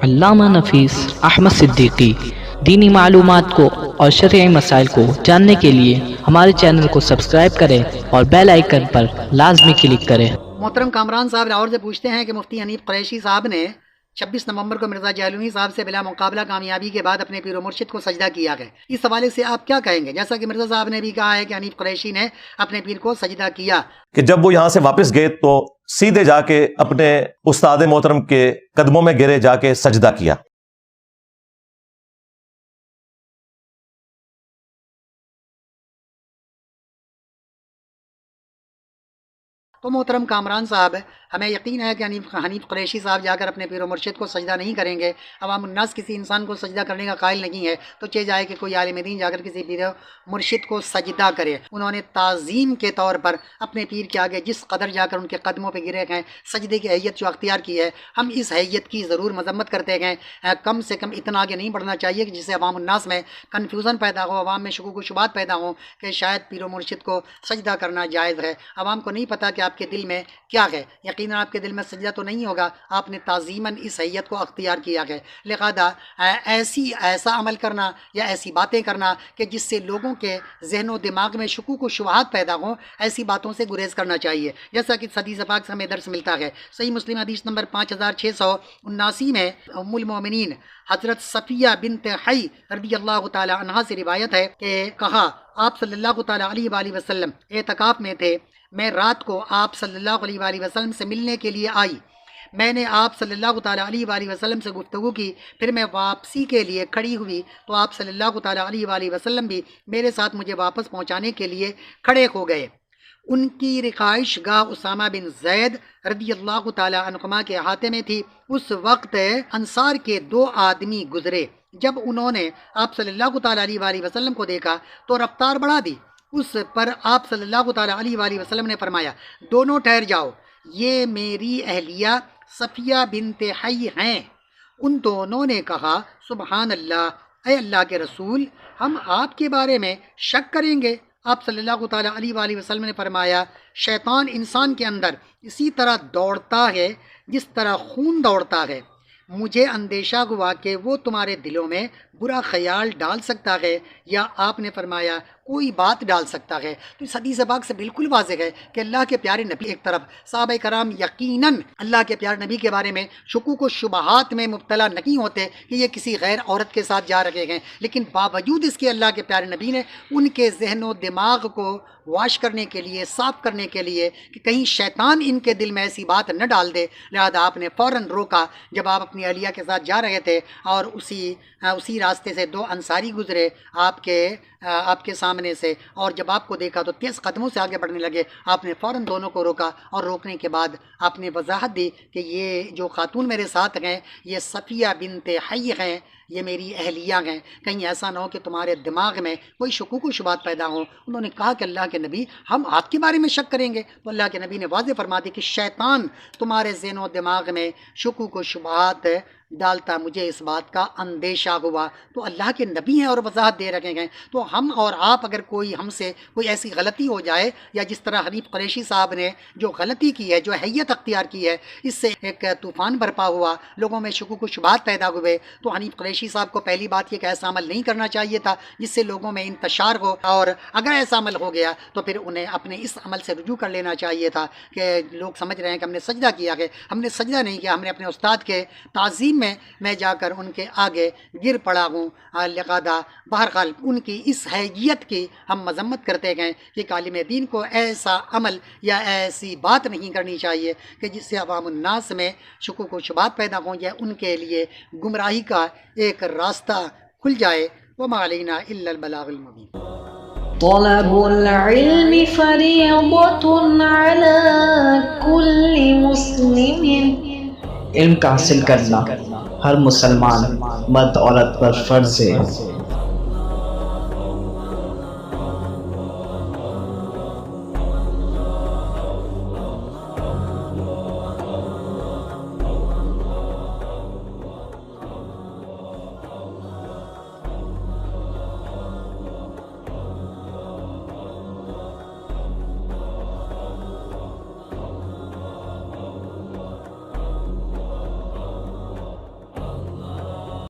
علامہ نفیس احمد صدیقی دینی معلومات کو اور شرعی مسائل کو جاننے کے لیے ہمارے چینل کو سبسکرائب کریں اور بیل آئیکن پر لازمی کلک کریں۔ محترم کامران صاحب لاہور سے پوچھتے ہیں کہ مفتی حنیف قریشی صاحب نے 26 نومبر کو مرزا جہلمی صاحب سے بلا مقابلہ کامیابی کے بعد اپنے پیر و مرشد کو سجدہ کیا ہے، اس حوالے سے آپ کیا کہیں گے؟ جیسا کہ مرزا صاحب نے بھی کہا ہے کہ حنیف قریشی نے اپنے پیر کو سجدہ کیا کہ جب وہ یہاں سے واپس گئے تو سیدھے جا کے اپنے استاد محترم کے قدموں میں گرے، جا کے سجدہ کیا۔ تو محترم کامران صاحب، ہمیں یقین ہے کہ حنیف قریشی صاحب جا کر اپنے پیر و مرشد کو سجدہ نہیں کریں گے۔ عوام الناس کسی انسان کو سجدہ کرنے کا قائل نہیں ہے، تو چاہے جائے کہ کوئی عالم دین جا کر کسی پیر و مرشد کو سجدہ کرے۔ انہوں نے تعظیم کے طور پر اپنے پیر کے آگے جس قدر جا کر ان کے قدموں پہ گرے ہیں، سجدے کی حیت جو اختیار کی ہے، ہم اس حیت کی ضرور مذمت کرتے ہیں۔ کم سے کم اتنا آگے نہیں بڑھنا چاہیے کہ جس سے عوام الناس میں کنفیوژن پیدا ہو، عوام میں شکوک و شبہات پیدا ہوں کہ شاید پیر و مرشد کو سجدہ کرنا جائز ہے۔ عوام کو نہیں پتہ کہ آپ کے دل میں کیا ہے، یقیناً آپ کے دل میں سجدہ تو نہیں ہوگا، آپ نے تعظیماً اس حیت کو اختیار کیا ہے۔ لہذا ایسا عمل کرنا یا ایسی باتیں کرنا کہ جس سے لوگوں کے ذہن و دماغ میں شکوک و شبہات پیدا ہوں، ایسی باتوں سے گریز کرنا چاہیے۔ جیسا کہ حدیث پاک سے ہمیں درس ملتا ہے، صحیح مسلم حدیث نمبر 5679 میں ام المومنین حضرت صفیہ بنت حی رضی اللہ تعالی عنہا سے روایت ہے کہ کہا، آپ صلی اللہ تعالی علیہ وآلہ وسلم اعتکاف میں تھے، میں رات کو آپ صلی اللہ علیہ وآلہ وسلم سے ملنے کے لیے آئی، میں نے آپ صلی اللہ تعالیٰ علیہ وآلہ وسلم سے گفتگو کی، پھر میں واپسی کے لیے کھڑی ہوئی تو آپ صلی اللہ تعالیٰ علیہ وآلہ وسلم بھی میرے ساتھ مجھے واپس پہنچانے کے لیے کھڑے ہو گئے۔ ان کی رہائش گاہ اسامہ بن زید رضی اللہ تعالیٰ عنہما کے احاطے میں تھی۔ اس وقت انصار کے 2 آدمی گزرے، جب انہوں نے آپ صلی اللہ تعالیٰ علیہ وآلہ وسلم کو دیکھا تو رفتار بڑھا دی۔ اس پر آپ صلی اللہ تعالیٰ علیہ وآلہ وسلم نے فرمایا، دونوں ٹھہر جاؤ، یہ میری اہلیہ صفیہ بنت حی ہیں۔ ان دونوں نے کہا، سبحان اللہ، اے اللہ کے رسول، ہم آپ کے بارے میں شک کریں گے؟ آپ صلی اللہ تعالیٰ علیہ وآلہ وسلم نے فرمایا، شیطان انسان کے اندر اسی طرح دوڑتا ہے جس طرح خون دوڑتا ہے، مجھے اندیشہ ہوا کہ وہ تمہارے دلوں میں برا خیال ڈال سکتا ہے یا آپ نے فرمایا کوئی بات ڈال سکتا ہے۔ تو اس حدیث پاک سے بالکل واضح ہے کہ اللہ کے پیارے نبی ایک طرف، صحابہ کرام یقیناً اللہ کے پیارے نبی کے بارے میں شکوک و شبہات میں مبتلا نہیں ہوتے کہ یہ کسی غیر عورت کے ساتھ جا رہے ہیں، لیکن باوجود اس کے اللہ کے پیارے نبی نے ان کے ذہن و دماغ کو واش کرنے کے لیے، صاف کرنے کے لیے کہ کہیں شیطان ان کے دل میں ایسی بات نہ ڈال دے، لہذا آپ نے فوراً روکا جب آپ اپنی اہلیہ کے ساتھ جا رہے تھے، اور اسی راستے سے 2 انصاری گزرے آپ کے سامنے سے، اور جب آپ کو دیکھا تو تیز قدموں سے آگے بڑھنے لگے۔ آپ نے فوراً دونوں کو روکا، اور روکنے کے بعد آپ نے وضاحت دی کہ یہ جو خاتون میرے ساتھ ہیں یہ صفیہ بنت حی ہیں، یہ میری اہلیہ ہیں، کہیں ایسا نہ ہو کہ تمہارے دماغ میں کوئی شکوک و شبہات پیدا ہوں۔ انہوں نے کہا کہ اللہ کے نبی، ہم آپ کے بارے میں شک کریں گے؟ تو اللہ کے نبی نے واضح فرما دی کہ شیطان تمہارے ذہن و دماغ میں شکوک و شبہات ڈالتا، مجھے اس بات کا اندیشہ ہوا۔ تو اللہ کے نبی ہیں اور وضاحت دے رکھے ہیں، تو ہم اور آپ اگر ہم سے کوئی ایسی غلطی ہو جائے، یا جس طرح حنیف قریشی صاحب نے جو غلطی کی ہے، جو حیت اختیار کی ہے، اس سے ایک طوفان برپا ہوا، لوگوں میں شکوک و شبہات پیدا ہوئے، تو حنیف قریشی صاحب کو پہلی بات یہ کہ ایسا عمل نہیں کرنا چاہیے تھا جس سے لوگوں میں انتشار ہو، اور اگر ایسا عمل ہو گیا تو پھر انہیں اپنے اس عمل سے رجوع کر لینا چاہیے تھا کہ لوگ سمجھ رہے ہیں کہ ہم نے سجدہ کیا ہے، ہم نے سجدہ نہیں کیا، ہم نے اپنے استاد کے تعظیم میں جا کر ان کے آگے گر پڑا ہوں۔ لہذا بہرحال ان کی اس حیثیت کی ہم مذمت کرتے ہیں کہ عالم دین کو ایسا عمل یا ایسی بات نہیں کرنی چاہیے کہ جس سے عوام الناس میں شکوک و شبہات پیدا ہوں یا ان کے لیے گمراہی کا ایک راستہ کھل جائے۔ وما علینا الا البلاغ المبین۔ طلب العلم فریضۃ علی کل مسلم، علم کا حاصل کرنا ہر مسلمان مرد عورت پر فرض ہے۔